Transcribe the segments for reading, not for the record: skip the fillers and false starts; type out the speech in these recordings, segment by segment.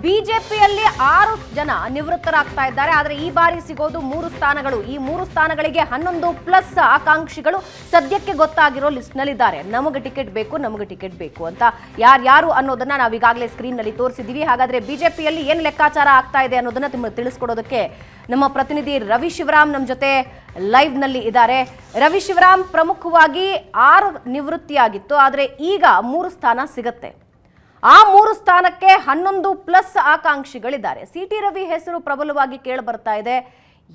ಬಿಜೆಪಿಯಲ್ಲಿ 6 ಜನ ನಿವೃತ್ತರಾಗ್ತಾ ಇದ್ದಾರೆ. ಆದರೆ ಈ ಬಾರಿ ಸಿಗೋದು 3 ಸ್ಥಾನಗಳು. ಈ 3 ಸ್ಥಾನಗಳಿಗೆ 11+ ಆಕಾಂಕ್ಷಿಗಳು ಸದ್ಯಕ್ಕೆ ಗೊತ್ತಾಗಿರೋ ಲಿಸ್ಟ್ನಲ್ಲಿದ್ದಾರೆ. ನಮಗೆ ಟಿಕೆಟ್ ಬೇಕು ಅಂತ ಯಾರು ಅನ್ನೋದನ್ನ ನಾವು ಈಗಾಗಲೇ ಸ್ಕ್ರೀನ್ನಲ್ಲಿ ತೋರಿಸಿದ್ದೀವಿ. ಹಾಗಾದ್ರೆ ಬಿಜೆಪಿಯಲ್ಲಿ ಏನು ಲೆಕ್ಕಾಚಾರ ಆಗ್ತಾ ಇದೆ ಅನ್ನೋದನ್ನ ನಿಮಗೆ ತಿಳಿಸ್ಕೊಡೋದಕ್ಕೆ ನಮ್ಮ ಪ್ರತಿನಿಧಿ ರವಿ ಶಿವರಾಮ್ ನಮ್ಮ ಜೊತೆ ಲೈವ್ನಲ್ಲಿ ಇದ್ದಾರೆ. ರವಿ ಶಿವರಾಮ್, ಪ್ರಮುಖವಾಗಿ 6 ನಿವೃತ್ತಿಯಾಗಿತ್ತು, ಆದರೆ ಈಗ 3 ಸ್ಥಾನ ಸಿಗತ್ತೆ. ಆ 3 ಸ್ಥಾನಕ್ಕೆ 11+ ಆಕಾಂಕ್ಷಿಗಳಿದ್ದಾರೆ. ಸಿ.ಟಿ. ರವಿ ಹೆಸರು ಪ್ರಬಲವಾಗಿ ಕೇಳಿ ಬರ್ತಾ ಇದೆ.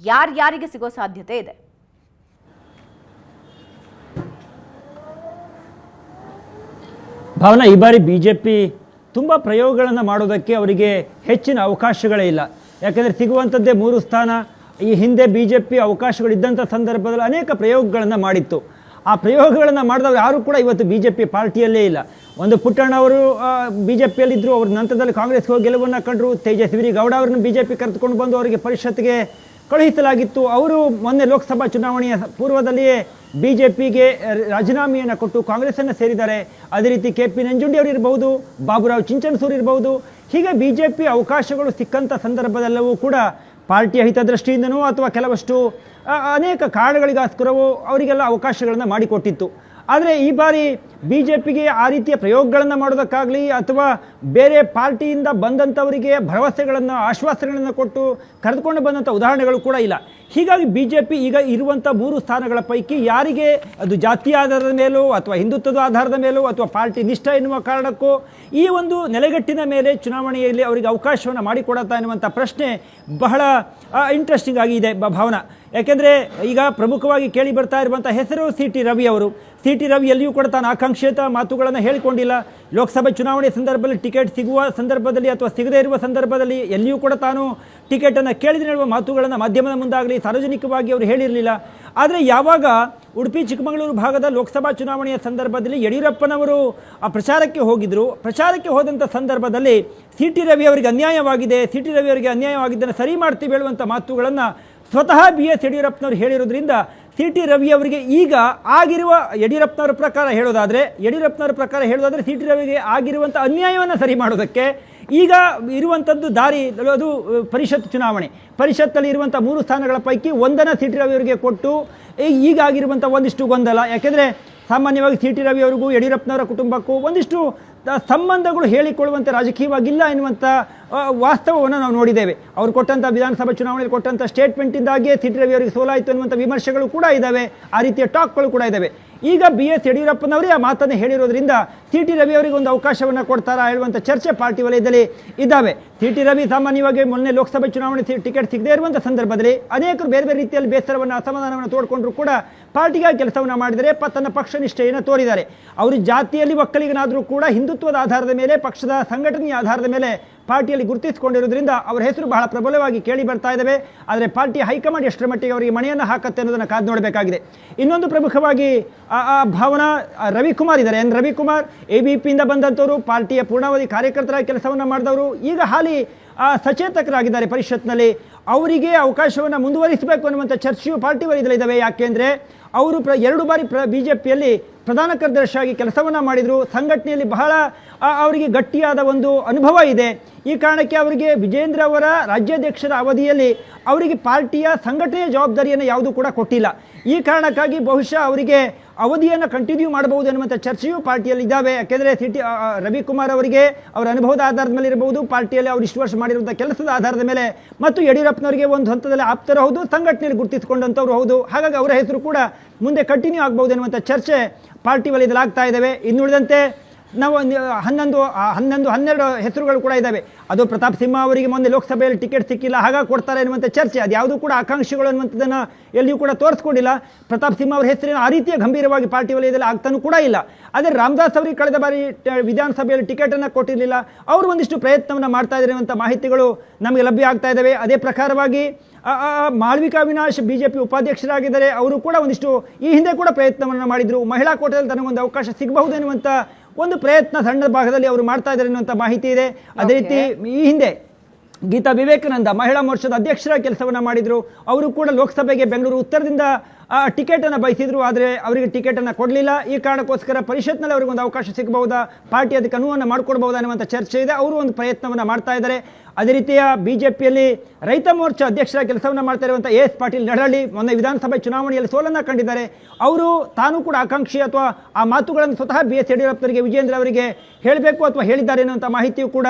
ಯಾರಿಗೆ ಸಿಗೋ ಸಾಧ್ಯತೆ ಇದೆ? ಭಾವನಾ, ಈ ಬಾರಿ ಬಿಜೆಪಿ ತುಂಬ ಪ್ರಯೋಗಗಳನ್ನು ಮಾಡೋದಕ್ಕೆ ಅವರಿಗೆ ಹೆಚ್ಚಿನ ಅವಕಾಶಗಳೇ ಇಲ್ಲ. ಯಾಕೆಂದರೆ ಸಿಗುವಂಥದ್ದೇ 3 ಸ್ಥಾನ. ಈ ಹಿಂದೆ ಬಿಜೆಪಿ ಅವಕಾಶಗಳಿದ್ದಂಥ ಸಂದರ್ಭದಲ್ಲಿ ಅನೇಕ ಪ್ರಯೋಗಗಳನ್ನು ಮಾಡಿತ್ತು. ಆ ಪ್ರಯೋಗಗಳನ್ನು ಮಾಡಿದವರು ಯಾರೂ ಕೂಡ ಇವತ್ತು ಬಿಜೆಪಿ ಪಾರ್ಟಿಯಲ್ಲೇ ಇಲ್ಲ. ಒಂದು ಪುಟ್ಟಣ್ಣ ಅವರು ಬಿಜೆಪಿಯಲ್ಲಿದ್ದರು, ಅವ್ರ ನಂತರದಲ್ಲಿ ಕಾಂಗ್ರೆಸ್ಗೆ ಹೋಗಿ ಗೆಲುವನ್ನು ಕಂಡರು. ತೇಜಸ್ವಿ ಗೌಡ ಅವರನ್ನು ಬಿಜೆಪಿ ಕರೆದುಕೊಂಡು ಬಂದು ಅವರಿಗೆ ಪರಿಷತ್ಗೆ ಕಳುಹಿಸಲಾಗಿತ್ತು. ಅವರು ಮೊನ್ನೆ ಲೋಕಸಭಾ ಚುನಾವಣೆಯ ಪೂರ್ವದಲ್ಲಿಯೇ ಬಿಜೆಪಿಗೆ ರಾಜೀನಾಮೆಯನ್ನು ಕೊಟ್ಟು ಕಾಂಗ್ರೆಸ್ಸನ್ನು ಸೇರಿದ್ದಾರೆ. ಅದೇ ರೀತಿ KP ನಂಜುಂಡಿ ಅವರು ಇರಬಹುದು, ಬಾಬುರಾವ್ ಚಿಂಚನಸೂರು ಇರಬಹುದು. ಹೀಗೆ ಬಿಜೆಪಿ ಅವಕಾಶಗಳು ಸಿಕ್ಕಂಥ ಸಂದರ್ಭದಲ್ಲವೂ ಕೂಡ ಪಾರ್ಟಿಯ ಹಿತದೃಷ್ಟಿಯಿಂದನೂ ಅಥವಾ ಕೆಲವಷ್ಟು ಅನೇಕ ಕಾರಣಗಳಿಗೋಸ್ಕರವೂ ಅವರಿಗೆಲ್ಲ ಅವಕಾಶಗಳನ್ನು ಮಾಡಿಕೊಟ್ಟಿತ್ತು. ಆದರೆ ಈ ಬಾರಿ ಬಿಜೆಪಿಗೆ ಆ ರೀತಿಯ ಪ್ರಯೋಗಗಳನ್ನು ಮಾಡೋದಕ್ಕಾಗಲಿ ಅಥವಾ ಬೇರೆ ಪಾರ್ಟಿಯಿಂದ ಬಂದಂಥವರಿಗೆ ಭರವಸೆಗಳನ್ನು ಆಶ್ವಾಸನೆಗಳನ್ನು ಕೊಟ್ಟು ಕರೆದುಕೊಂಡು ಬಂದಂಥ ಉದಾಹರಣೆಗಳು ಕೂಡ ಇಲ್ಲ. ಹೀಗಾಗಿ ಬಿಜೆಪಿ ಈಗ ಇರುವಂಥ 3 ಸ್ಥಾನಗಳ ಪೈಕಿ ಯಾರಿಗೆ ಅದು ಜಾತಿಯ ಆಧಾರದ ಮೇಲೂ ಅಥವಾ ಹಿಂದುತ್ವದ ಆಧಾರದ ಮೇಲೂ ಅಥವಾ ಪಾರ್ಟಿ ನಿಷ್ಠ ಎನ್ನುವ ಕಾರಣಕ್ಕೂ ಈ ಒಂದು ನೆಲೆಗಟ್ಟಿನ ಮೇಲೆ ಚುನಾವಣೆಯಲ್ಲಿ ಅವರಿಗೆ ಅವಕಾಶವನ್ನು ಮಾಡಿಕೊಡತ್ತಾ ಎನ್ನುವಂಥ ಪ್ರಶ್ನೆ ಬಹಳ ಇಂಟ್ರೆಸ್ಟಿಂಗ್ ಆಗಿ ಇದೆ ಭಾವನಾ. ಯಾಕೆಂದರೆ ಈಗ ಪ್ರಮುಖವಾಗಿ ಕೇಳಿ ಬರ್ತಾ ಇರುವಂಥ ಹೆಸರು ಸಿ.ಟಿ. ರವಿ ಅವರು. ಸಿ.ಟಿ. ರವಿ ಎಲ್ಲಿಯೂ ಕೂಡ ತಾನು ಆಕಾಂಕ್ಷಿತ ಮಾತುಗಳನ್ನು ಹೇಳಿಕೊಂಡಿಲ್ಲ. ಲೋಕಸಭೆ ಚುನಾವಣೆ ಸಂದರ್ಭದಲ್ಲಿ ಟಿಕೆಟ್ ಸಿಗುವ ಸಂದರ್ಭದಲ್ಲಿ ಅಥವಾ ಸಿಗದೇ ಇರುವ ಸಂದರ್ಭದಲ್ಲಿ ಎಲ್ಲಿಯೂ ಕೂಡ ತಾನು ಟಿಕೆಟನ್ನು ಕೇಳಿದ್ರೆ ಹೇಳುವ ಮಾತುಗಳನ್ನು ಮಾಧ್ಯಮದ ಮುಂದಾಗಲಿ ಸಾರ್ವಜನಿಕವಾಗಿ ಅವರು ಹೇಳಿರಲಿಲ್ಲ. ಆದರೆ ಯಾವಾಗ ಉಡುಪಿ ಚಿಕ್ಕಮಗಳೂರು ಭಾಗದ ಲೋಕಸಭಾ ಚುನಾವಣೆಯ ಸಂದರ್ಭದಲ್ಲಿ ಯಡಿಯೂರಪ್ಪನವರು ಆ ಪ್ರಚಾರಕ್ಕೆ ಹೋಗಿದ್ದರು. ಪ್ರಚಾರಕ್ಕೆ ಹೋದಂಥ ಸಂದರ್ಭದಲ್ಲಿ ಸಿ.ಟಿ. ರವಿ ಅವರಿಗೆ ಅನ್ಯಾಯವಾಗಿದೆ, ಸಿ.ಟಿ. ರವಿ ಅವರಿಗೆ ಅನ್ಯಾಯವಾಗಿದ್ದನ್ನು ಸರಿ ಮಾಡ್ತೀವಿ ಹೇಳುವಂಥ ಮಾತುಗಳನ್ನು ಸ್ವತಃ BS ಯಡಿಯೂರಪ್ಪನವರು ಹೇಳಿರೋದ್ರಿಂದ ಸಿ.ಟಿ. ರವಿ ಅವರಿಗೆ ಈಗ ಆಗಿರುವ ಯಡಿಯೂರಪ್ಪನವರ ಪ್ರಕಾರ ಹೇಳೋದಾದರೆ ಸಿ.ಟಿ. ರವಿಗೆ ಆಗಿರುವಂಥ ಅನ್ಯಾಯವನ್ನು ಸರಿ ಮಾಡೋದಕ್ಕೆ ಈಗ ಇರುವಂಥದ್ದು ದಾರಿ ಅದು ಪರಿಷತ್ ಚುನಾವಣೆ. ಪರಿಷತ್ತಲ್ಲಿ ಇರುವಂಥ 3 ಸ್ಥಾನಗಳ ಪೈಕಿ ಒಂದನ್ನು ಸಿ.ಟಿ. ರವಿ ಅವರಿಗೆ ಕೊಟ್ಟು ಈಗಾಗಿರುವಂಥ ಒಂದಿಷ್ಟು ಗೊಂದಲ. ಯಾಕೆಂದರೆ ಸಾಮಾನ್ಯವಾಗಿ ಸಿ.ಟಿ. ರವಿ ಅವರಿಗೂ ಯಡಿಯೂರಪ್ಪನವರ ಕುಟುಂಬಕ್ಕೂ ಒಂದಿಷ್ಟು ಸಂಬಂಧಗಳು ಹೇಳಿಕೊಳ್ಳುವಂಥ ರಾಜಕೀಯವಾಗಿಲ್ಲ ಎನ್ನುವಂಥ ವಾಸ್ತವವನ್ನು ನಾವು ನೋಡಿದ್ದೇವೆ. ಅವರು ಕೊಟ್ಟಂಥ ವಿಧಾನಸಭಾ ಚುನಾವಣೆಯಲ್ಲಿ ಕೊಟ್ಟಂಥ ಸ್ಟೇಟ್ಮೆಂಟಿಂದಾಗಿಯೇ ಸಿ.ಟಿ. ರವಿ ಅವರಿಗೆ ಸೋಲಾಯಿತು ಎನ್ನುವಂಥ ವಿಮರ್ಶೆಗಳು ಕೂಡ ಇದ್ದಾವೆ. ಆ ರೀತಿಯ ಟಾಕ್ಗಳು ಕೂಡ ಇದ್ದಾವೆ. ಈಗ BS ಯಡಿಯೂರಪ್ಪನವರೇ ಆ ಮಾತನ್ನು ಹೇಳಿರೋದ್ರಿಂದ ಸಿ.ಟಿ. ರವಿ ಅವರಿಗೆ ಒಂದು ಅವಕಾಶವನ್ನು ಕೊಡ್ತಾರಾ ಹೇಳುವಂಥ ಚರ್ಚೆ ಪಾರ್ಟಿ ವಲಯದಲ್ಲಿ ಇದ್ದಾವೆ. ಸಿ.ಟಿ. ರವಿ ಸಾಮಾನ್ಯವಾಗಿ ಮೊನ್ನೆ ಲೋಕಸಭೆ ಚುನಾವಣೆ ಟಿಕೆಟ್ ಸಿಗದೇ ಇರುವಂಥ ಸಂದರ್ಭದಲ್ಲಿ ಅನೇಕರು ಬೇರೆ ಬೇರೆ ರೀತಿಯಲ್ಲಿ ಬೇಸರವನ್ನು ಅಸಮಾಧಾನವನ್ನು ತೋಡ್ಕೊಂಡ್ರು ಕೂಡ ಪಾರ್ಟಿಗಾಗಿ ಕೆಲಸವನ್ನು ಮಾಡಿದರೆ ತನ್ನ ಪಕ್ಷ ನಿಷ್ಠೆಯನ್ನು ತೋರಿದ್ದಾರೆ. ಅವರು ಜಾತಿಯಲ್ಲಿ ಒಕ್ಕಲಿಗನಾದರೂ ಕೂಡ ಹಿಂದುತ್ವದ ಆಧಾರದ ಮೇಲೆ ಪಕ್ಷದ ಸಂಘಟನೆಯ ಆಧಾರದ ಮೇಲೆ ಪಾರ್ಟಿಯಲ್ಲಿ ಗುರುತಿಸಿಕೊಂಡಿರೋದ್ರಿಂದ ಅವರ ಹೆಸರು ಬಹಳ ಪ್ರಬಲವಾಗಿ ಕೇಳಿ ಬರ್ತಾ ಇದ್ದಾವೆ. ಆದರೆ ಪಾರ್ಟಿಯ ಹೈಕಮಾಂಡ್ ಎಷ್ಟರ ಮಟ್ಟಿಗೆ ಅವರಿಗೆ ಮಣೆಯನ್ನು ಹಾಕತ್ತೆ ಅನ್ನೋದನ್ನು ಕಾದು ನೋಡಬೇಕಾಗಿದೆ. ಇನ್ನೊಂದು ಪ್ರಮುಖವಾಗಿ ಭಾವನಾ, ರವಿಕುಮಾರ್ ಇದ್ದಾರೆ. ರವಿಕುಮಾರ್ ABPಯಿಂದ ಬಂದಂಥವರು, ಪಾರ್ಟಿಯ ಪೂರ್ಣಾವಧಿ ಕಾರ್ಯಕರ್ತರಾಗಿ ಕೆಲಸವನ್ನು ಮಾಡಿದವರು, ಈಗ ಹಾಲಿ ಸಚೇತಕರಾಗಿದ್ದಾರೆ ಪರಿಷತ್ನಲ್ಲಿ. ಅವರಿಗೆ ಅವಕಾಶವನ್ನು ಮುಂದುವರಿಸಬೇಕು ಅನ್ನುವಂಥ ಚರ್ಚೆಯು ಪಾರ್ಟಿ ವಲಯದಲ್ಲಿದ್ದಾವೆ. ಯಾಕೆಂದರೆ ಅವರು 2 ಬಾರಿ ಬಿಜೆಪಿಯಲ್ಲಿ ಪ್ರಧಾನ ಕಾರ್ಯದರ್ಶಿಯಾಗಿ ಕೆಲಸವನ್ನು ಮಾಡಿದರು. ಸಂಘಟನೆಯಲ್ಲಿ ಬಹಳ ಅವರಿಗೆ ಗಟ್ಟಿಯಾದ ಒಂದು ಅನುಭವ ಇದೆ. ಈ ಕಾರಣಕ್ಕೆ ಅವರಿಗೆ ವಿಜೇಂದ್ರ ಅವರ ರಾಜ್ಯಾಧ್ಯಕ್ಷರ ಅವಧಿಯಲ್ಲಿ ಅವರಿಗೆ ಪಾರ್ಟಿಯ ಸಂಘಟನೆಯ ಜವಾಬ್ದಾರಿಯನ್ನು ಯಾವುದೂ ಕೂಡ ಕೊಟ್ಟಿಲ್ಲ. ಈ ಕಾರಣಕ್ಕಾಗಿ ಬಹುಶಃ ಅವರಿಗೆ ಅವಧಿಯನ್ನು ಕಂಟಿನ್ಯೂ ಮಾಡಬಹುದು ಎನ್ನುವಂಥ ಚರ್ಚೆಯೂ ಪಾರ್ಟಿಯಲ್ಲಿ ಇದ್ದಾವೆ. ಯಾಕೆಂದರೆ ರವಿಕುಮಾರ್ ಅವರಿಗೆ ಅವರ ಅನುಭವದ ಆಧಾರದ ಮೇಲೆ ಇರಬಹುದು, ಪಾರ್ಟಿಯಲ್ಲಿ ಅವರು ಇಷ್ಟು ವರ್ಷ ಮಾಡಿರುವಂಥ ಕೆಲಸದ ಆಧಾರದ ಮೇಲೆ, ಮತ್ತು ಯಡಿಯೂರಪ್ಪನವರಿಗೆ ಒಂದು ಹಂತದಲ್ಲಿ ಆಪ್ತರು ಹೌದು, ಸಂಘಟನೆಯಲ್ಲಿ ಗುರುತಿಸಿಕೊಂಡಂಥವ್ರು ಹೌದು. ಹಾಗಾಗಿ ಅವರ ಹೆಸರು ಕೂಡ ಮುಂದೆ ಕಂಟಿನ್ಯೂ ಆಗಬಹುದು ಎನ್ನುವಂಥ ಚರ್ಚೆ ಪಾರ್ಟಿ ವಲಯದಲ್ಲಿ ಆಗ್ತಾ ಇದ್ದಾವೆ. ಇನ್ನುಳಿದಂತೆ ನಾವು 11-12 ಹೆಸರುಗಳು ಕೂಡ ಇದ್ದಾವೆ. ಅದು ಪ್ರತಾಪ್ ಸಿಂಹ ಅವರಿಗೆ ಮೊನ್ನೆ ಲೋಕಸಭೆಯಲ್ಲಿ ಟಿಕೆಟ್ ಸಿಕ್ಕಿಲ್ಲ, ಹಾಗಾಗಿ ಕೊಡ್ತಾರೆ ಎನ್ನುವಂಥ ಚರ್ಚೆ. ಅದು ಯಾವುದೂ ಕೂಡ ಆಕಾಂಕ್ಷಿಗಳು ಅನ್ನುವಂಥದ್ದನ್ನು ಎಲ್ಲಿಯೂ ಕೂಡ ತೋರಿಸ್ಕೊಂಡಿಲ್ಲ. ಪ್ರತಾಪ್ ಸಿಂಹ ಅವರ ಹೆಸರಿನ ಆ ರೀತಿಯ ಗಂಭೀರವಾಗಿ ಪಾರ್ಟಿ ವಲಯದಲ್ಲಿ ಆಗ್ತಾನೂ ಕೂಡ ಇಲ್ಲ. ಆದರೆ ರಾಮದಾಸ್ ಅವರಿಗೆ ಕಳೆದ ಬಾರಿ ವಿಧಾನಸಭೆಯಲ್ಲಿ ಟಿಕೆಟನ್ನು ಕೊಟ್ಟಿರಲಿಲ್ಲ. ಅವರು ಒಂದಿಷ್ಟು ಪ್ರಯತ್ನವನ್ನು ಮಾಡ್ತಾ ಇದ್ದಾರೆ ಎನ್ನುವಂಥ ಮಾಹಿತಿಗಳು ನಮಗೆ ಲಭ್ಯ ಆಗ್ತಾ ಇದ್ದಾವೆ. ಅದೇ ಪ್ರಕಾರವಾಗಿ ಮಾಳ್ವಿಕಾ ಅವಿನಾಶ್ BJP ಉಪಾಧ್ಯಕ್ಷರಾಗಿದ್ದಾರೆ. ಅವರು ಕೂಡ ಒಂದಿಷ್ಟು ಈ ಹಿಂದೆ ಕೂಡ ಪ್ರಯತ್ನವನ್ನು ಮಾಡಿದರು. ಮಹಿಳಾ ಕೋಟಾದಲ್ಲಿ ತನಗೊಂದು ಅವಕಾಶ ಸಿಗಬಹುದು ಎನ್ನುವಂಥ ಒಂದು ಪ್ರಯತ್ನ ಸಣ್ಣ ಭಾಗದಲ್ಲಿ ಅವರು ಮಾಡ್ತಾ ಇದ್ದಾರೆ ಎನ್ನುವಂಥ ಮಾಹಿತಿ ಇದೆ. ಅದೇ ರೀತಿ ಈ ಹಿಂದೆ ಗೀತಾ ವಿವೇಕಾನಂದ ಮಹಿಳಾ ಮೋರ್ಚಾದ ಅಧ್ಯಕ್ಷರ ಕೆಲಸವನ್ನು ಮಾಡಿದರು. ಅವರು ಕೂಡ ಲೋಕಸಭೆಗೆ ಬೆಂಗಳೂರು ಉತ್ತರದಿಂದ ಟಿಕೆಟನ್ನು ಬಯಸಿದ್ರು, ಆದರೆ ಅವರಿಗೆ ಟಿಕೆಟನ್ನು ಕೊಡಲಿಲ್ಲ. ಈ ಕಾರಣಕ್ಕೋಸ್ಕರ ಪರಿಷತ್ನಲ್ಲಿ ಅವರಿಗೊಂದು ಅವಕಾಶ ಸಿಗಬಹುದಾ, ಪಾರ್ಟಿ ಅದಕ್ಕೆ ಅನುವನ್ನು ಮಾಡಿಕೊಡ್ಬಹುದಾ ಅನ್ನುವಂಥ ಚರ್ಚೆ ಇದೆ. ಅವರು ಒಂದು ಪ್ರಯತ್ನವನ್ನು ಮಾಡ್ತಾ ಇದ್ದಾರೆ. ಅದೇ ರೀತಿಯ ಬಿಜೆಪಿಯಲ್ಲಿ ರೈತ ಮೋರ್ಚಾ ಅಧ್ಯಕ್ಷರ ಕೆಲಸವನ್ನು ಮಾಡ್ತಾ ಇರುವಂಥ ಎಸ್ ಪಾಟೀಲ್ ನಡಹಳ್ಳಿ ಮೊನ್ನೆ ವಿಧಾನಸಭೆ ಚುನಾವಣೆಯಲ್ಲಿ ಸೋಲನ್ನು ಕಂಡಿದ್ದಾರೆ. ಅವರು ತಾನೂ ಕೂಡ ಆಕಾಂಕ್ಷಿ ಅಥವಾ ಆ ಮಾತುಗಳನ್ನು ಸ್ವತಃ BS ಯಡಿಯೂರಪ್ಪನವರಿಗೆ, ವಿಜೇಂದ್ರ ಅವರಿಗೆ ಹೇಳಬೇಕು ಅಥವಾ ಹೇಳಿದ್ದಾರೆ ಅನ್ನುವಂಥ ಮಾಹಿತಿಯು ಕೂಡ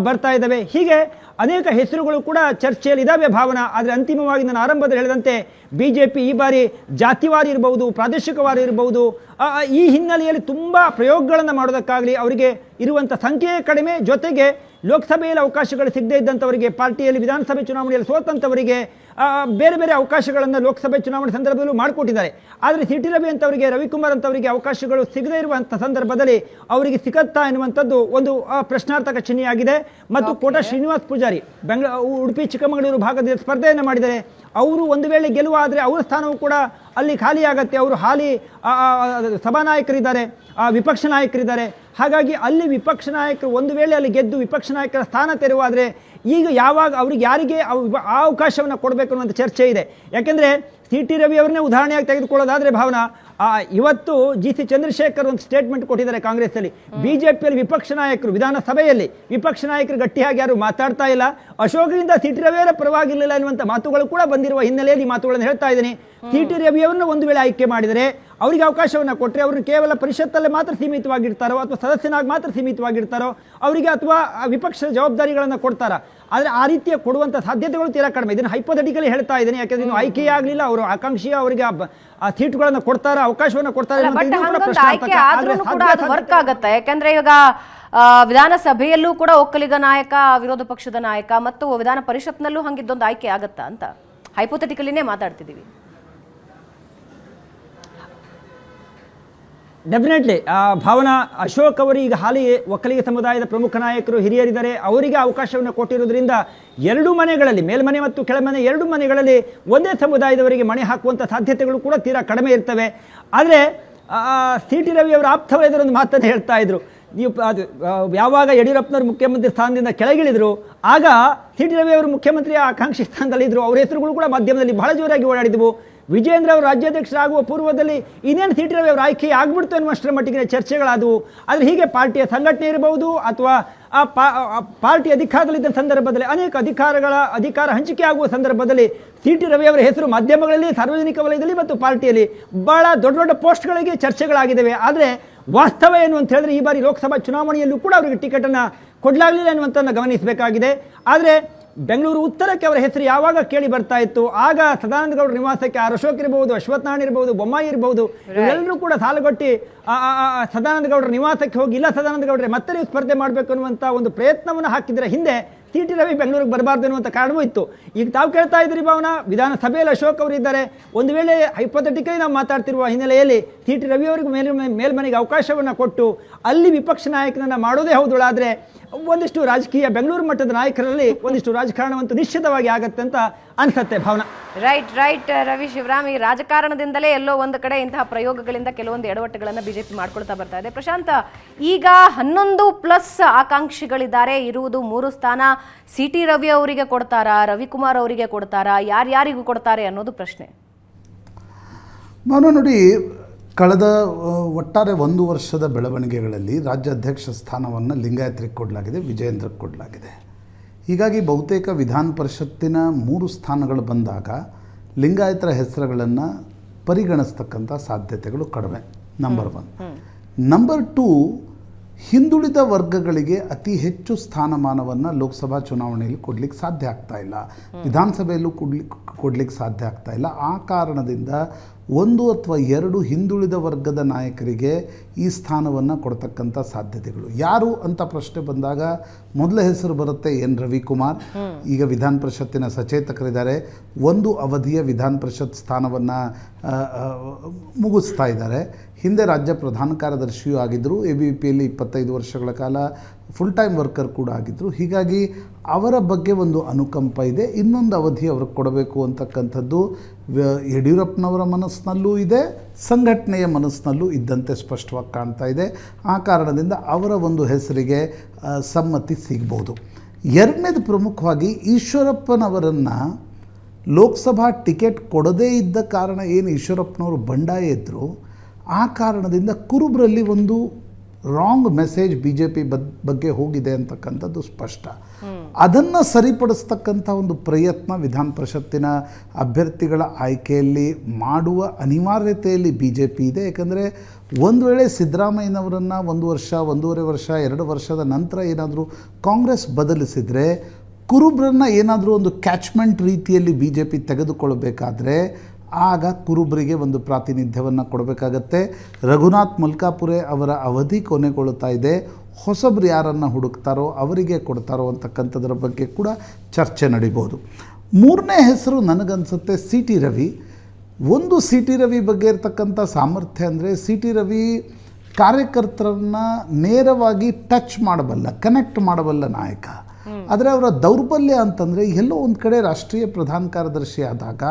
ಬರ್ತಾ ಇದ್ದಾವೆ. ಹೀಗೆ ಅನೇಕ ಹೆಸರುಗಳು ಕೂಡ ಚರ್ಚೆಯಲ್ಲಿ ಇದ್ದಾವೆ ಭಾವನಾ. ಆದರೆ ಅಂತಿಮವಾಗಿ ನಾನು ಆರಂಭದಲ್ಲಿ ಹೇಳಿದಂತೆ ಬಿಜೆಪಿ ಈ ಬಾರಿ ಜಾತಿವಾರಿ ಇರಬಹುದು, ಪ್ರಾದೇಶಿಕವಾರಿ ಇರಬಹುದು, ಈ ಹಿನ್ನೆಲೆಯಲ್ಲಿ ತುಂಬ ಪ್ರಯೋಗಗಳನ್ನು ಮಾಡೋದಕ್ಕಾಗಲಿ ಅವರಿಗೆ ಇರುವಂಥ ಸಂಖ್ಯೆ ಕಡಿಮೆ. ಜೊತೆಗೆ ಲೋಕಸಭೆಯಲ್ಲಿ ಅವಕಾಶಗಳು ಸಿಗದೇ ಇದ್ದಂಥವರಿಗೆ, ಪಾರ್ಟಿಯಲ್ಲಿ ವಿಧಾನಸಭೆ ಚುನಾವಣೆಯಲ್ಲಿ ಸೋತಂಥವರಿಗೆ ಬೇರೆ ಬೇರೆ ಅವಕಾಶಗಳನ್ನು ಲೋಕಸಭೆ ಚುನಾವಣೆ ಸಂದರ್ಭದಲ್ಲೂ ಮಾಡಿಕೊಟ್ಟಿದ್ದಾರೆ. ಆದರೆ ಸಿ ಟಿ ರವಿ ಅಂತವರಿಗೆ, ರವಿಕುಮಾರ್ ಅಂತವರಿಗೆ ಅವಕಾಶಗಳು ಸಿಗದೇ ಇರುವಂಥ ಸಂದರ್ಭದಲ್ಲಿ ಅವರಿಗೆ ಸಿಗತ್ತಾ ಎನ್ನುವಂಥದ್ದು ಒಂದು ಪ್ರಶ್ನಾರ್ಥಕ ಚಿಹ್ನೆಯಾಗಿದೆ. ಮತ್ತು ಕೋಟಾ ಶ್ರೀನಿವಾಸ್ ಪೂಜಾರಿ ಉಡುಪಿ ಚಿಕ್ಕಮಗಳೂರು ಭಾಗದ ಸ್ಪರ್ಧೆಯನ್ನು ಮಾಡಿದ್ದಾರೆ. ಅವರು ಒಂದು ವೇಳೆ ಗೆಲುವಾದರೆ ಅವರ ಸ್ಥಾನವೂ ಕೂಡ ಅಲ್ಲಿ ಖಾಲಿಯಾಗತ್ತೆ. ಅವರು ಹಾಲಿ ಸಭಾನಾಯಕರಿದ್ದಾರೆ, ವಿಪಕ್ಷ ನಾಯಕರಿದ್ದಾರೆ. ಹಾಗಾಗಿ ಅಲ್ಲಿ ವಿಪಕ್ಷ ನಾಯಕರು ಒಂದು ವೇಳೆ ಅಲ್ಲಿ ಗೆದ್ದು ವಿಪಕ್ಷ ನಾಯಕರ ಸ್ಥಾನ ತೆರವಾದರೆ ಈಗ ಯಾವಾಗ ಅವ್ರಿಗೆ ಯಾರಿಗೆ ಆ ಅವಕಾಶವನ್ನು ಕೊಡಬೇಕು ಅನ್ನುವಂಥ ಚರ್ಚೆ ಇದೆ. ಯಾಕೆಂದರೆ ಸಿ ಟಿ ರವಿ ಅವ್ರನ್ನೇ ಉದಾಹರಣೆಯಾಗಿ ತೆಗೆದುಕೊಳ್ಳೋದಾದರೆ ಭಾವನಾ, ಇವತ್ತು GC ಚಂದ್ರಶೇಖರ್ ಒಂದು ಸ್ಟೇಟ್ಮೆಂಟ್ ಕೊಟ್ಟಿದ್ದಾರೆ ಕಾಂಗ್ರೆಸ್ಸಲ್ಲಿ. ಬಿಜೆಪಿಯಲ್ಲಿ ವಿಪಕ್ಷ ನಾಯಕರು, ವಿಧಾನಸಭೆಯಲ್ಲಿ ವಿಪಕ್ಷ ನಾಯಕರು ಗಟ್ಟಿಯಾಗಿ ಯಾರು ಮಾತಾಡ್ತಾ ಇಲ್ಲ. ಅಶೋಕರಿಂದ ಸಿ ಟಿ ರವಿಯವರ ಪರವಾಗಿರಲಿಲ್ಲ ಎನ್ನುವಂಥ ಮಾತುಗಳು ಕೂಡ ಬಂದಿರುವ ಹಿನ್ನೆಲೆಯಲ್ಲಿ ಈ ಮಾತುಗಳನ್ನು ಹೇಳ್ತಾ ಇದ್ದೀನಿ. ಸಿ ಟಿ ರವಿಯವರನ್ನು ಒಂದು ವೇಳೆ ಆಯ್ಕೆ ಮಾಡಿದರೆ, ಅವರಿಗೆ ಅವಕಾಶವನ್ನು ಕೊಟ್ಟರೆ ಅವ್ರನ್ನ ಕೇವಲ ಪರಿಷತ್ತಲ್ಲೇ ಮಾತ್ರ ಸೀಮಿತವಾಗಿರ್ತಾರೋ ಅಥವಾ ಸದಸ್ಯನಾಗಿ ಮಾತ್ರ ಸೀಮಿತವಾಗಿರ್ತಾರೋ ಅವರಿಗೆ, ಅಥವಾ ವಿಪಕ್ಷ ಜವಾಬ್ದಾರಿಗಳನ್ನು ಕೊಡ್ತಾರಾ? ಆದರೆ ಆ ರೀತಿಯ ಕೊಡುವಂಥ ಸಾಧ್ಯತೆಗಳು ತೀರಾ ಕಡಿಮೆ. ಇದನ್ನು ಹೈಪೋಥೆಟಿಕಲಿ ಹೇಳ್ತಾ ಇದ್ದೀನಿ, ಯಾಕೆಂದ್ರೆ ಇನ್ನು ಆಯ್ಕೆ ಆಗಲಿಲ್ಲ. ಅವರು ಆಕಾಂಕ್ಷಿಯ ಅವರಿಗೆ ಆ ಸೀಟ್ಗಳನ್ನು ಕೊಡ್ತಾರ, ಅವಕಾಶವನ್ನು ಕೊಡ್ತಾರೆ. ವರ್ಕ್ ಆಗುತ್ತೆ. ಯಾಕಂದ್ರೆ ಇವಾಗ ವಿಧಾನಸಭೆಯಲ್ಲೂ ಕೂಡ ಒಕ್ಕಲಿಗ ನಾಯಕ, ವಿರೋಧ ಪಕ್ಷದ ನಾಯಕ ಮತ್ತು ವಿಧಾನ ಪರಿಷತ್ನಲ್ಲೂ ಹಂಗಿದ್ದೊಂದು ಆಯ್ಕೆ ಆಗತ್ತಾ ಅಂತ ಹೈಪೋಥೆಟಿಕಲಿನೇ ಮಾತಾಡ್ತಿದ್ದೀವಿ. ಡೆಫಿನೆಟ್ಲಿ ಭಾವನಾ, ಅಶೋಕ್ ಅವರು ಈಗ ಹಾಲಿ ಒಕ್ಕಲಿಗ ಸಮುದಾಯದ ಪ್ರಮುಖ ನಾಯಕರು, ಹಿರಿಯರಿದ್ದಾರೆ. ಅವರಿಗೆ ಅವಕಾಶವನ್ನು ಕೊಟ್ಟಿರುವುದರಿಂದ ಎರಡೂ ಮನೆಗಳಲ್ಲಿ, ಮೇಲ್ಮನೆ ಮತ್ತು ಕೆಳಮನೆ ಎರಡೂ ಮನೆಗಳಲ್ಲಿ ಒಂದೇ ಸಮುದಾಯದವರಿಗೆ ಮಣೆ ಹಾಕುವಂಥ ಸಾಧ್ಯತೆಗಳು ಕೂಡ ತೀರಾ ಕಡಿಮೆ ಇರ್ತವೆ. ಆದರೆ ಸಿ ಟಿ ರವಿ ಅವರ ಆಪ್ತವೈದ್ಯರೊಂದು ಮಾತನ್ನು ಹೇಳ್ತಾ ಇದ್ರು. ನೀವು ಅದು ಯಾವಾಗ ಯಡಿಯೂರಪ್ಪನವರು ಮುಖ್ಯಮಂತ್ರಿ ಸ್ಥಾನದಿಂದ ಕೆಳಗಿಳಿದ್ರು ಆಗ ಸಿ ಟಿ ರವಿ ಅವರು ಮುಖ್ಯಮಂತ್ರಿ ಆಕಾಂಕ್ಷಿ ಸ್ಥಾನದಲ್ಲಿದ್ದರು. ಅವರ ಹೆಸರುಗಳು ಕೂಡ ಮಾಧ್ಯಮದಲ್ಲಿ ಬಹಳ ಜೋರಾಗಿ ಓಡಾಡಿದವು. ವಿಜೇಂದ್ರ ಅವರು ರಾಜ್ಯಾಧ್ಯಕ್ಷರಾಗುವ ಪೂರ್ವದಲ್ಲಿ ಇನ್ನೇನು ಸಿ ಟಿ ರವಿ ಅವರ ಆಯ್ಕೆ ಆಗ್ಬಿಡ್ತು ಅನ್ನುವಷ್ಟರ ಮಟ್ಟಿಗೆ ಚರ್ಚೆಗಳಾದವು. ಆದರೆ ಹೀಗೆ ಪಾರ್ಟಿಯ ಸಂಘಟನೆ ಇರಬಹುದು ಅಥವಾ ಪಾರ್ಟಿ ಅಧಿಕಾರದಲ್ಲಿದ್ದ ಸಂದರ್ಭದಲ್ಲಿ ಅನೇಕ ಅಧಿಕಾರ ಹಂಚಿಕೆ ಆಗುವ ಸಂದರ್ಭದಲ್ಲಿ ಸಿ ಟಿ ರವಿ ಅವರ ಹೆಸರು ಮಾಧ್ಯಮಗಳಲ್ಲಿ, ಸಾರ್ವಜನಿಕ ವಲಯದಲ್ಲಿ ಮತ್ತು ಪಾರ್ಟಿಯಲ್ಲಿ ಬಹಳ ದೊಡ್ಡ ದೊಡ್ಡ ಪೋಸ್ಟ್ಗಳಿಗೆ ಚರ್ಚೆಗಳಾಗಿದ್ದಾವೆ. ಆದರೆ ವಾಸ್ತವ ಏನು ಅಂತ ಹೇಳಿದ್ರೆ, ಈ ಬಾರಿ ಲೋಕಸಭಾ ಚುನಾವಣೆಯಲ್ಲೂ ಕೂಡ ಅವರಿಗೆ ಟಿಕೆಟನ್ನು ಕೊಡಲಾಗಲಿಲ್ಲ ಅನ್ನುವಂಥದ್ದನ್ನು ಗಮನಿಸಬೇಕಾಗಿದೆ. ಆದರೆ ಬೆಂಗಳೂರು ಉತ್ತರಕ್ಕೆ ಅವರ ಹೆಸರು ಯಾವಾಗ ಕೇಳಿ ಬರ್ತಾ ಇತ್ತು, ಆಗ ಸದಾನಂದ ಗೌಡರ ನಿವಾಸಕ್ಕೆ ಅಶೋಕ್ ಇರಬಹುದು, ಅಶ್ವಥ್ ನಾರಾಯಣ ಇರಬಹುದು, ಬೊಮ್ಮಾಯಿ ಇರಬಹುದು, ಇವರೆಲ್ಲರೂ ಕೂಡ ಸಾಲುಗಟ್ಟಿ ಸದಾನಂದ ಗೌಡರ ನಿವಾಸಕ್ಕೆ ಹೋಗಿ, ಇಲ್ಲ ಸದಾನಂದ ಗೌಡರೆ ಮತ್ತೆ ನೀವು ಸ್ಪರ್ಧೆ ಮಾಡಬೇಕು ಅನ್ನುವಂಥ ಒಂದು ಪ್ರಯತ್ನವನ್ನು ಹಾಕಿದರೆ ಹಿಂದೆ ಸಿ ಟಿ ರವಿ ಬೆಂಗಳೂರಿಗೆ ಬರಬಾರ್ದು ಅನ್ನುವಂಥ ಕಾರಣವೂ ಇತ್ತು. ಈಗ ತಾವು ಕೇಳ್ತಾ ಇದ್ದೀರಿ ಭಾವನಾ, ವಿಧಾನಸಭೆಯಲ್ಲಿ ಅಶೋಕ್ ಅವರು ಇದ್ದಾರೆ. ಒಂದು ವೇಳೆ ಹೈಪೋಥೆಟಿಕಲಿ ನಾವು ಮಾತಾಡ್ತಿರುವ ಹಿನ್ನೆಲೆಯಲ್ಲಿ ಸಿ ಟಿ ರವಿ ಅವರಿಗೆ ಮೇಲ್ಮನೆಗೆ ಅವಕಾಶವನ್ನು ಕೊಟ್ಟು ಅಲ್ಲಿ ವಿಪಕ್ಷ ನಾಯಕನನ್ನು ಮಾಡೋದೇ ಹೌದು. ಆದರೆ ಒಂದಿಷ್ಟು ರಾಜಕೀಯ ಬೆಂಗಳೂರು ಮಟ್ಟದ ನಾಯಕರಲ್ಲಿ ಒಂದಿಷ್ಟು ರಾಜಕಾರಣವಂತೂ ನಿಶ್ಚಿತವಾಗಿ ಆಗತ್ತೆ ಅಂತ ಅನ್ಸುತ್ತೆ ಭಾವನಾ. ರೈಟ್ ರವಿ ಶಿವರಾಮ್, ಈ ರಾಜಕಾರಣದಿಂದಲೇ ಎಲ್ಲೋ ಒಂದು ಕಡೆ ಇಂತಹ ಪ್ರಯೋಗಗಳಿಂದ ಕೆಲವೊಂದು ಎಡವಟ್ಟುಗಳನ್ನು ಬಿಜೆಪಿ ಮಾಡ್ಕೊಳ್ತಾ ಬರ್ತಾ ಇದೆ. ಪ್ರಶಾಂತ್, ಈಗ 11+ ಆಕಾಂಕ್ಷಿಗಳಿದ್ದಾರೆ, ಇರುವುದು 3 ಸ್ಥಾನ. ಸಿ ಟಿ ರವಿ ಅವರಿಗೆ ಕೊಡ್ತಾರಾ, ರವಿಕುಮಾರ್ ಅವರಿಗೆ ಕೊಡ್ತಾರಾ, ಯಾರ್ಯಾರಿಗೂ ಕೊಡ್ತಾರೆ ಅನ್ನೋದು ಪ್ರಶ್ನೆ. ನಾನು ನೋಡಿ, ಕಳೆದ ಒಟ್ಟಾರೆ 1 ವರ್ಷದ ಬೆಳವಣಿಗೆಗಳಲ್ಲಿ ರಾಜ್ಯಾಧ್ಯಕ್ಷ ಸ್ಥಾನವನ್ನು ಲಿಂಗಾಯತರಿಗೆ ಕೊಡಲಾಗಿದೆ, ವಿಜಯೇಂದ್ರಕ್ಕೆ ಕೊಡಲಾಗಿದೆ. ಹೀಗಾಗಿ ಬಹುತೇಕ ವಿಧಾನ ಪರಿಷತ್ತಿನ 3 ಸ್ಥಾನಗಳು ಬಂದಾಗ ಲಿಂಗಾಯತರ ಹೆಸರುಗಳನ್ನು ಪರಿಗಣಿಸ್ತಕ್ಕಂಥ ಸಾಧ್ಯತೆಗಳು ಕಡಿಮೆ. ನಂಬರ್ 1. ನಂಬರ್ 2, ಹಿಂದುಳಿದ ವರ್ಗಗಳಿಗೆ ಅತಿ ಹೆಚ್ಚು ಸ್ಥಾನಮಾನವನ್ನು ಲೋಕಸಭಾ ಚುನಾವಣೆಯಲ್ಲಿ ಕೊಡಲಿಕ್ಕೆ ಸಾಧ್ಯ ಆಗ್ತಾ ಇಲ್ಲ, ವಿಧಾನಸಭೆಯಲ್ಲೂ ಕೊಡಲಿಕ್ಕೆ ಸಾಧ್ಯ ಆಗ್ತಾ ಇಲ್ಲ. ಆ ಕಾರಣದಿಂದ 1 ಅಥವಾ 2 ಹಿಂದುಳಿದ ವರ್ಗದ ನಾಯಕರಿಗೆ ಈ ಸ್ಥಾನವನ್ನು ಕೊಡ್ತಕ್ಕಂಥ ಸಾಧ್ಯತೆಗಳು. ಯಾರು ಅಂತ ಪ್ರಶ್ನೆ ಬಂದಾಗ ಮೊದಲ ಹೆಸರು ಬರುತ್ತೆ ಎನ್ ರವಿಕುಮಾರ್. ಈಗ ವಿಧಾನ ಪರಿಷತ್ತಿನ ಸಚೇತಕರಿದ್ದಾರೆ, 1 ಅವಧಿಯ ವಿಧಾನ ಪರಿಷತ್ ಸ್ಥಾನವನ್ನು ಮುಗಿಸ್ತಾ ಇದ್ದಾರೆ. ಹಿಂದೆ ರಾಜ್ಯ ಪ್ರಧಾನ ಕಾರ್ಯದರ್ಶಿಯೂ ಆಗಿದ್ದರು, ABVPಯಲ್ಲಿ 25 ವರ್ಷಗಳ ಕಾಲ ಫುಲ್ ಟೈಮ್ ವರ್ಕರ್ ಕೂಡ ಆಗಿದ್ದರು. ಹೀಗಾಗಿ ಅವರ ಬಗ್ಗೆ ಒಂದು ಅನುಕಂಪ ಇದೆ. ಇನ್ನೊಂದು ಅವಧಿ ಅವ್ರಿಗೆ ಕೊಡಬೇಕು ಅಂತಕ್ಕಂಥದ್ದು ಯಡಿಯೂರಪ್ಪನವರ ಮನಸ್ಸಿನಲ್ಲೂ ಇದೆ, ಸಂಘಟನೆಯ ಮನಸ್ಸಿನಲ್ಲೂ ಇದ್ದಂತೆ ಸ್ಪಷ್ಟವಾಗಿ ಕಾಣ್ತಾ ಇದೆ. ಆ ಕಾರಣದಿಂದ ಅವರ ಒಂದು ಹೆಸರಿಗೆ ಸಮ್ಮತಿ ಸಿಗ್ಬೋದು. ಎರಡನೇದು ಪ್ರಮುಖವಾಗಿ ಈಶ್ವರಪ್ಪನವರನ್ನು ಲೋಕಸಭಾ ಟಿಕೆಟ್ ಕೊಡದೇ ಇದ್ದ ಕಾರಣ ಏನು ಈಶ್ವರಪ್ಪನವರು ಬಂಡಾಯ ಇದ್ದರು, ಆ ಕಾರಣದಿಂದ ಕುರುಬರಲ್ಲಿ ಒಂದು wrong message B J P ಬಗ್ಗೆ ಹೋಗಿದೆ ಅಂತಕ್ಕಂಥದ್ದು ಸ್ಪಷ್ಟ. ಅದನ್ನು ಸರಿಪಡಿಸ್ತಕ್ಕಂಥ ಒಂದು ಪ್ರಯತ್ನ ವಿಧಾನ ಪರಿಷತ್ತಿನ ಅಭ್ಯರ್ಥಿಗಳ ಆಯ್ಕೆಯಲ್ಲಿ ಮಾಡುವ ಅನಿವಾರ್ಯತೆಯಲ್ಲಿ ಬಿ ಜೆ ಪಿ ಇದೆ. ಯಾಕಂದರೆ ಒಂದು ವೇಳೆ ಸಿದ್ದರಾಮಯ್ಯನವರನ್ನು 1 ವರ್ಷ, 1.5 ವರ್ಷ, 2 ವರ್ಷದ ನಂತರ ಏನಾದರೂ ಕಾಂಗ್ರೆಸ್ ಬದಲಿಸಿದರೆ ಕುರುಬ್ರನ್ನ ಏನಾದರೂ ಒಂದು ಕ್ಯಾಚ್ಮೆಂಟ್ ರೀತಿಯಲ್ಲಿ ಬಿ ಜೆ ಪಿ ತೆಗೆದುಕೊಳ್ಬೇಕಾದ್ರೆ ಆಗ ಕುರುಬರಿಗೆ ಒಂದು ಪ್ರಾತಿನಿಧ್ಯವನ್ನು ಕೊಡಬೇಕಾಗತ್ತೆ. ರಘುನಾಥ್ ಮಲ್ಕಾಪುರೆ ಅವರ ಅವಧಿ ಕೊನೆಗೊಳ್ಳುತ್ತಾ ಇದೆ. ಹೊಸಬ್ರು ಯಾರನ್ನು ಹುಡುಕ್ತಾರೋ ಅವರಿಗೆ ಕೊಡ್ತಾರೋ ಅಂತಕ್ಕಂಥದ್ರ ಬಗ್ಗೆ ಕೂಡ ಚರ್ಚೆ ನಡೀಬೋದು. ಮೂರನೇ ಹೆಸರು ನನಗನ್ಸುತ್ತೆ ಸಿ ಟಿ ರವಿ. ಒಂದು ಸಿ ಟಿ ರವಿ ಬಗ್ಗೆ ಇರತಕ್ಕಂಥ ಸಾಮರ್ಥ್ಯ ಅಂದರೆ ಸಿ ಟಿ ರವಿ ಕಾರ್ಯಕರ್ತರನ್ನು ನೇರವಾಗಿ ಟಚ್ ಮಾಡಬಲ್ಲ, ಕನೆಕ್ಟ್ ಮಾಡಬಲ್ಲ ನಾಯಕ. ಆದರೆ ಅವರ ದೌರ್ಬಲ್ಯ ಅಂತಂದರೆ ಎಲ್ಲೋ ಒಂದು ಕಡೆ ರಾಷ್ಟ್ರೀಯ ಪ್ರಧಾನ ಕಾರ್ಯದರ್ಶಿ ಆದಾಗ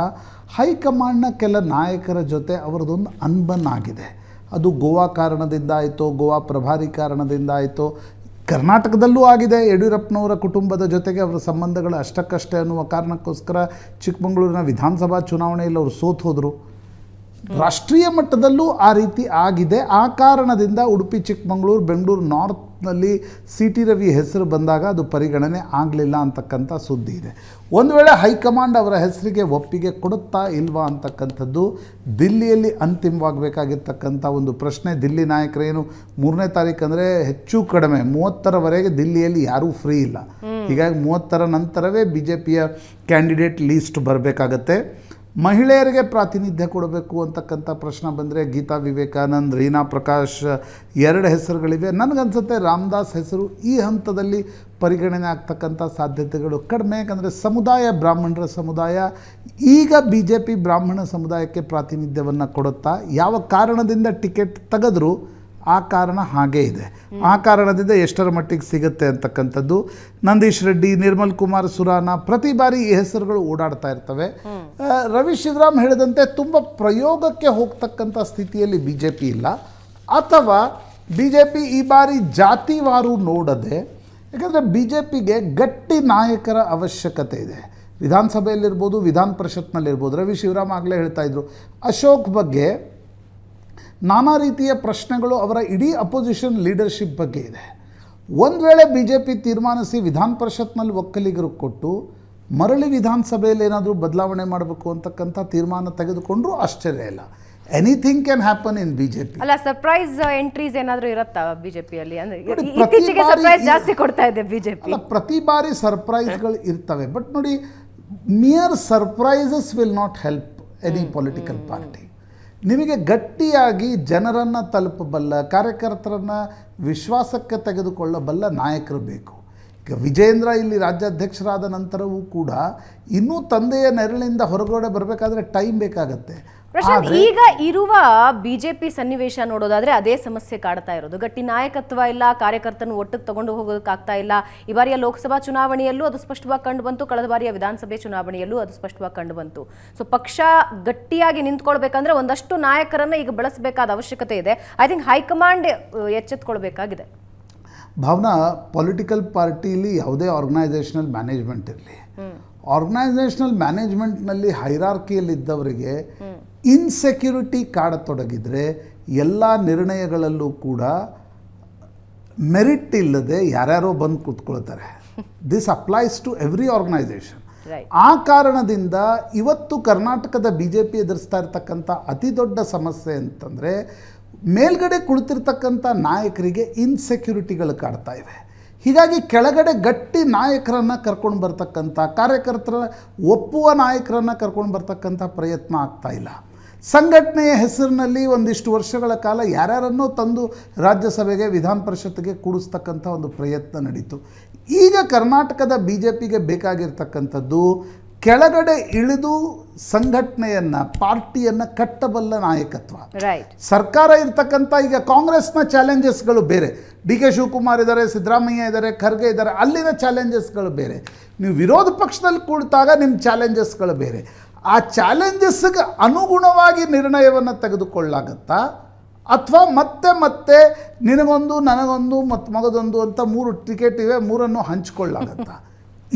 ಹೈಕಮಾಂಡ್ನ ಕೆಲ ನಾಯಕರ ಜೊತೆ ಅವರದೊಂದು ಅನ್ಬನ್ ಆಗಿದೆ. ಅದು ಗೋವಾ ಕಾರಣದಿಂದ ಆಯಿತು, ಗೋವಾ ಪ್ರಭಾರಿ ಕಾರಣದಿಂದ ಆಯಿತು, ಕರ್ನಾಟಕದಲ್ಲೂ ಆಗಿದೆ. ಯಡಿಯೂರಪ್ಪನವರ ಕುಟುಂಬದ ಜೊತೆಗೆ ಅವರ ಸಂಬಂಧಗಳು ಅಷ್ಟಕ್ಕಷ್ಟೇ ಅನ್ನುವ ಕಾರಣಕ್ಕೋಸ್ಕರ ಚಿಕ್ಕಮಗಳೂರಿನ ವಿಧಾನಸಭಾ ಚುನಾವಣೆಯಲ್ಲಿ ಅವರು ಸೋತು ಹೋದರು. ರಾಷ್ಟ್ರೀಯ ಮಟ್ಟದಲ್ಲೂ ಆ ರೀತಿ ಆಗಿದೆ. ಆ ಕಾರಣದಿಂದ ಉಡುಪಿ, ಚಿಕ್ಕಮಗಳೂರು, ಬೆಂಗಳೂರು ನಾರ್ತ್ನಲ್ಲಿ ಸಿ ಟಿ ರವಿ ಹೆಸರು ಬಂದಾಗ ಅದು ಪರಿಗಣನೆ ಆಗಲಿಲ್ಲ ಅಂತಕ್ಕಂಥ ಸುದ್ದಿ ಇದೆ. ಒಂದು ವೇಳೆ ಹೈಕಮಾಂಡ್ ಅವರ ಹೆಸರಿಗೆ ಒಪ್ಪಿಗೆ ಕೊಡುತ್ತಾ ಇಲ್ವಾ ಅಂತಕ್ಕಂಥದ್ದು ದಿಲ್ಲಿಯಲ್ಲಿ ಅಂತಿಮವಾಗಬೇಕಾಗಿರ್ತಕ್ಕಂಥ ಒಂದು ಪ್ರಶ್ನೆ. ದಿಲ್ಲಿ ನಾಯಕರೇನು 3ನೇ ತಾರೀಕು ಅಂದರೆ ಹೆಚ್ಚು ಕಡಿಮೆ 30ರವರೆಗೆ ದಿಲ್ಲಿಯಲ್ಲಿ ಯಾರೂ ಫ್ರೀ ಇಲ್ಲ. ಹೀಗಾಗಿ 30ರ ನಂತರವೇ ಬಿ ಜೆ ಪಿಯ ಕ್ಯಾಂಡಿಡೇಟ್ ಲೀಸ್ಟ್ ಬರಬೇಕಾಗತ್ತೆ. ಮಹಿಳೆಯರಿಗೆ ಪ್ರಾತಿನಿಧ್ಯ ಕೊಡಬೇಕು ಅಂತಕ್ಕಂಥ ಪ್ರಶ್ನೆ ಬಂದರೆ ಗೀತಾ ವಿವೇಕಾನಂದ್, ರೀನಾ ಪ್ರಕಾಶ್ 2 ಹೆಸರುಗಳಿವೆ. ನನಗನ್ಸುತ್ತೆ ರಾಮದಾಸ್ ಹೆಸರು ಈ ಹಂತದಲ್ಲಿ ಪರಿಗಣನೆ ಆಗ್ತಕ್ಕಂಥ ಸಾಧ್ಯತೆಗಳು ಕಡಿಮೆ. ಯಾಕಂದರೆ ಸಮುದಾಯ ಬ್ರಾಹ್ಮಣರ ಸಮುದಾಯ ಈಗ ಬಿ ಜೆ ಪಿ ಬ್ರಾಹ್ಮಣ ಸಮುದಾಯಕ್ಕೆ ಪ್ರಾತಿನಿಧ್ಯವನ್ನು ಕೊಡುತ್ತಾ ಯಾವ ಕಾರಣದಿಂದ ಟಿಕೆಟ್ ತೆಗೆದ್ರು ಆ ಕಾರಣ ಹಾಗೇ ಇದೆ. ಆ ಕಾರಣದಿಂದ ಎಷ್ಟರ ಮಟ್ಟಿಗೆ ಸಿಗುತ್ತೆ ಅಂತಕ್ಕಂಥದ್ದು. ನಂದೀಶ್ ರೆಡ್ಡಿ, ನಿರ್ಮಲ್ ಕುಮಾರ್ ಸುರಾನ ಪ್ರತಿ ಬಾರಿ ಈ ಹೆಸರುಗಳು ಓಡಾಡ್ತಾ ಇರ್ತವೆ. ರವಿ ಶಿವರಾಮ್ ಹೇಳಿದಂತೆ ತುಂಬ ಪ್ರಯೋಗಕ್ಕೆ ಹೋಗ್ತಕ್ಕಂಥ ಸ್ಥಿತಿಯಲ್ಲಿ ಬಿ ಜೆ ಪಿ ಇಲ್ಲ. ಅಥವಾ ಬಿ ಜೆ ಪಿ ಈ ಬಾರಿ ಜಾತಿವಾರು ನೋಡದೆ, ಯಾಕಂದರೆ ಬಿ ಜೆ ಪಿಗೆ ಗಟ್ಟಿ ನಾಯಕರ ಅವಶ್ಯಕತೆ ಇದೆ. ವಿಧಾನಸಭೆಯಲ್ಲಿರ್ಬೋದು, ವಿಧಾನ ಪರಿಷತ್ನಲ್ಲಿರ್ಬೋದು. ರವಿ ಶಿವರಾಮ್ ಆಗಲೇ ಹೇಳ್ತಾ ಇದ್ರು ಅಶೋಕ್ ಬಗ್ಗೆ ನಾನಾ ರೀತಿಯ ಪ್ರಶ್ನೆಗಳು ಅವರ ಇಡೀ ಅಪೋಸಿಷನ್ ಲೀಡರ್ಶಿಪ್ ಬಗ್ಗೆ ಇದೆ. ಒಂದು ವೇಳೆ ಬಿ ಜೆ ಪಿ ತೀರ್ಮಾನಿಸಿ ವಿಧಾನ ಪರಿಷತ್ನಲ್ಲಿ ಒಕ್ಕಲಿಗರು ಕೊಟ್ಟು ಮರಳಿ ವಿಧಾನಸಭೆಯಲ್ಲಿ ಏನಾದರೂ ಬದಲಾವಣೆ ಮಾಡಬೇಕು ಅಂತಕ್ಕಂಥ ತೀರ್ಮಾನ ತೆಗೆದುಕೊಂಡ್ರೂ ಆಶ್ಚರ್ಯ ಇಲ್ಲ. Anything can happen in B J P. ಅಲ್ಲ, ಸರ್ಪ್ರೈಸ್ ಎಂಟ್ರೀಸ್ ಏನಾದರೂ ಇರುತ್ತಾ ಬಿಜೆಪಿಯಲ್ಲಿ? ಅಂದ್ರೆ ಇತ್ತೀಚೆಗೆ ಸರ್ಪ್ರೈಸ್ ಜಾಸ್ತಿ ಕೊಡ್ತಾ ಇದೆ ಬಿಜೆಪಿ. ಅಲ್ಲ, ಪ್ರತಿ ಬಾರಿ ಸರ್ಪ್ರೈಸ್ಗಳು ಇರ್ತವೆ. ಬಟ್ ನೋಡಿ, mere surprises will not help any political party. ನಿಮಗೆ ಗಟ್ಟಿಯಾಗಿ ಜನರನ್ನು ತಲುಪಬಲ್ಲ, ಕಾರ್ಯಕರ್ತರನ್ನು ವಿಶ್ವಾಸಕ್ಕೆ ತೆಗೆದುಕೊಳ್ಳಬಲ್ಲ ನಾಯಕರು ಬೇಕು. ಈಗ ವಿಜೇಂದ್ರ ಇಲ್ಲಿ ರಾಜ್ಯಾಧ್ಯಕ್ಷರಾದ ನಂತರವೂ ಕೂಡ ಇನ್ನೂ ತಂದೆಯ ನೆರಳಿಂದ ಹೊರಗಡೆ ಬರಬೇಕಾದ್ರೆ ಟೈಮ್ ಬೇಕಾಗತ್ತೆ. ಪ್ರಶಾಂತ್, ಈಗ ಇರುವ ಬಿಜೆಪಿ ಸನ್ನಿವೇಶ ನೋಡೋದಾದ್ರೆ ಅದೇ ಸಮಸ್ಯೆ ಕಾಡ್ತಾ ಇರೋದು. ಗಟ್ಟಿ ನಾಯಕತ್ವ ಇಲ್ಲ, ಕಾರ್ಯಕರ್ತನ ಒಟ್ಟಿಗೆ ತಗೊಂಡು ಹೋಗೋದಕ್ಕಾಗ್ತಾ ಇಲ್ಲ. ಈ ಬಾರಿಯ ಲೋಕಸಭಾ ಚುನಾವಣೆಯಲ್ಲೂ ಅದು ಸ್ಪಷ್ಟವಾಗಿ ಕಂಡು ಬಂತು, ಕಳೆದ ಬಾರಿಯ ವಿಧಾನಸಭೆ ಚುನಾವಣೆಯಲ್ಲೂ ಅದು ಸ್ಪಷ್ಟವಾಗಿ ಕಂಡು ಬಂತು. ಸೊ ಪಕ್ಷ ಗಟ್ಟಿಯಾಗಿ ನಿಂತ್ಕೊಳ್ಬೇಕಂದ್ರೆ ಒಂದಷ್ಟು ನಾಯಕರನ್ನ ಈಗ ಬೆಳೆಸಬೇಕಾದ ಅವಶ್ಯಕತೆ ಇದೆ. ಐ ಥಿಂಕ್ ಹೈಕಮಾಂಡ್ ಎಚ್ಚೆತ್ಕೊಳ್ಬೇಕಾಗಿದೆ. ಭಾವನಾ, ಪೊಲಿಟಿಕಲ್ ಪಾರ್ಟಿಲಿ ಯಾವುದೇ ಆರ್ಗನೈಸೇಷನಲ್ ಮ್ಯಾನೇಜ್ಮೆಂಟ್ ಇರಲಿ, ಆರ್ಗನೈಸೇಷನಲ್ ಮ್ಯಾನೇಜ್ಮೆಂಟ್ನಲ್ಲಿ ಹೈರಾರ್ಕಿಯಲ್ಲಿದ್ದವರಿಗೆ ಇನ್ಸೆಕ್ಯೂರಿಟಿ ಕಾಡತೊಡಗಿದರೆ ಎಲ್ಲ ನಿರ್ಣಯಗಳಲ್ಲೂ ಕೂಡ ಮೆರಿಟ್ ಇಲ್ಲದೆ ಯಾರ್ಯಾರೋ ಬಂದು ಕೂತ್ಕೊಳ್ತಾರೆ. This applies to every organisation. ಆ ಕಾರಣದಿಂದ ಇವತ್ತು ಕರ್ನಾಟಕದ ಬಿ ಜೆ ಪಿ ಎದುರಿಸ್ತಾ ಇರ್ತಕ್ಕಂಥ ಅತಿ ದೊಡ್ಡ ಸಮಸ್ಯೆ ಅಂತಂದರೆ ಮೇಲ್ಗಡೆ ಕುಳಿತಿರ್ತಕ್ಕಂಥ ನಾಯಕರಿಗೆ ಇನ್ಸೆಕ್ಯೂರಿಟಿಗಳು ಕಾಡ್ತಾ ಇವೆ. ಹೀಗಾಗಿ ಕೆಳಗಡೆ ಗಟ್ಟಿ ನಾಯಕರನ್ನು ಕರ್ಕೊಂಡು ಬರ್ತಕ್ಕಂಥ, ಕಾರ್ಯಕರ್ತರ ಒಪ್ಪುವ ನಾಯಕರನ್ನು ಕರ್ಕೊಂಡು ಬರ್ತಕ್ಕಂಥ ಪ್ರಯತ್ನ ಆಗ್ತಾ ಇಲ್ಲ. ಸಂಘಟನೆಯ ಹೆಸರಿನಲ್ಲಿ ಒಂದಿಷ್ಟು ವರ್ಷಗಳ ಕಾಲ ಯಾರ್ಯಾರನ್ನೋ ತಂದು ರಾಜ್ಯಸಭೆಗೆ, ವಿಧಾನ ಪರಿಷತ್ತಿಗೆ ಕೂಡಿಸ್ತಕ್ಕಂಥ ಒಂದು ಪ್ರಯತ್ನ ನಡೀತು. ಈಗ ಕರ್ನಾಟಕದ ಬಿ ಜೆ ಪಿಗೆ ಬೇಕಾಗಿರ್ತಕ್ಕಂಥದ್ದು ಕೆಳಗಡೆ ಇಳಿದು ಸಂಘಟನೆಯನ್ನು, ಪಾರ್ಟಿಯನ್ನು ಕಟ್ಟಬಲ್ಲ ನಾಯಕತ್ವ. ಸರ್ಕಾರ ಇರ್ತಕ್ಕಂಥ ಈಗ ಕಾಂಗ್ರೆಸ್ನ ಚಾಲೆಂಜಸ್ಗಳು ಬೇರೆ. ಡಿ ಕೆ ಶಿವಕುಮಾರ್ ಇದ್ದಾರೆ, ಸಿದ್ದರಾಮಯ್ಯ ಇದ್ದಾರೆ, ಖರ್ಗೆ ಇದ್ದಾರೆ, ಅಲ್ಲಿನ ಚಾಲೆಂಜಸ್ಗಳು ಬೇರೆ. ನೀವು ವಿರೋಧ ಪಕ್ಷದಲ್ಲಿ ಕೂಡಿದಾಗ ನಿಮ್ಮ ಚಾಲೆಂಜಸ್ಗಳು ಬೇರೆ. ಆ ಚಾಲೆಂಜಸ್ಗೆ ಅನುಗುಣವಾಗಿ ನಿರ್ಣಯವನ್ನು ತೆಗೆದುಕೊಳ್ಳಾಗತ್ತಾ ಅಥವಾ ಮತ್ತೆ ನಿನಗೊಂದು ನನಗೊಂದು ಮತ್ತು ಮಗದೊಂದು ಅಂತ 3 ಟಿಕೆಟ್ ಇವೆ, 3 ಹಂಚ್ಕೊಳ್ಳಾಗತ್ತಾ?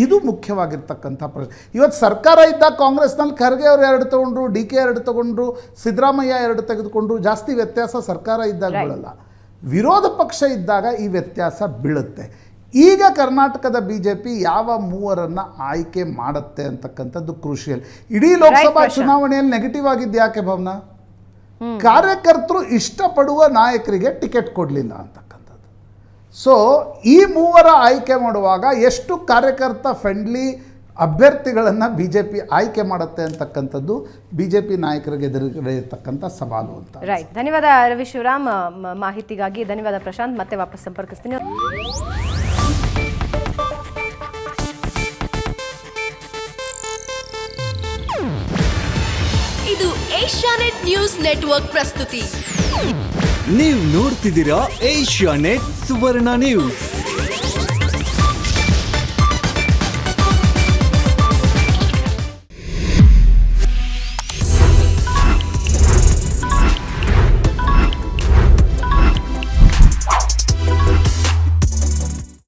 ಇದು ಮುಖ್ಯವಾಗಿರ್ತಕ್ಕಂಥ ಪ್ರಶ್ನೆ. ಇವತ್ತು ಸರ್ಕಾರ ಇದ್ದಾಗ ಕಾಂಗ್ರೆಸ್ನಲ್ಲಿ ಖರ್ಗೆ ಅವರು 2 ತೊಗೊಂಡ್ರು, DK 2 ತೊಗೊಂಡ್ರು, ಸಿದ್ದರಾಮಯ್ಯ 2 ತೆಗೆದುಕೊಂಡ್ರು. ಜಾಸ್ತಿ ವ್ಯತ್ಯಾಸ ಸರ್ಕಾರ ಇದ್ದಾಗ ಬೀಳಲ್ಲ, ವಿರೋಧ ಪಕ್ಷ ಇದ್ದಾಗ ಈ ವ್ಯತ್ಯಾಸ ಬೀಳುತ್ತೆ. ಈಗ ಕರ್ನಾಟಕದ BJP ಯಾವ 3 ಆಯ್ಕೆ ಮಾಡುತ್ತೆ ಅಂತಕ್ಕಂಥದ್ದು ಕ್ರೂಷಿಯಲ್. ಇಡೀ ಲೋಕಸಭಾ ಚುನಾವಣೆಯಲ್ಲಿ ನೆಗೆಟಿವ್ ಆಗಿದ್ದು ಯಾಕೆ ಭಾವನಾ? ಕಾರ್ಯಕರ್ತರು ಇಷ್ಟಪಡುವ ನಾಯಕರಿಗೆ ಟಿಕೆಟ್ ಕೊಡಲಿಲ್ಲ ಅಂತಕ್ಕಂಥದ್ದು. ಸೊ ಈ 3 ಆಯ್ಕೆ ಮಾಡುವಾಗ ಎಷ್ಟು ಕಾರ್ಯಕರ್ತ ಫ್ರೆಂಡ್ಲಿ ಅಭ್ಯರ್ಥಿಗಳನ್ನು BJP ಆಯ್ಕೆ ಮಾಡುತ್ತೆ ಅಂತಕ್ಕಂಥದ್ದು BJP ನಾಯಕರಿಗೆ ಎದುರುಗಡೆ ಇರತಕ್ಕಂಥ ಸವಾಲು ಅಂತ. ರೈಟ್. ಧನ್ಯವಾದ ರವಿ ಶಿವರಾಮ್ ಮಾಹಿತಿಗಾಗಿ. ಧನ್ಯವಾದ ಪ್ರಶಾಂತ್. ಮತ್ತೆ ವಾಪಸ್ ಸಂಪರ್ಕಿಸ್ತೀನಿ. ಇದು ಏಷ್ಯಾನೆಟ್ ನ್ಯೂಸ್ ನೆಟ್ವರ್ಕ್ ಪ್ರಸ್ತುತಿ. ನೀವು ನೋಡ್ತಿದ್ದೀರಾ ಏಷ್ಯಾನೆಟ್ ಸುವರ್ಣ ನ್ಯೂಸ್.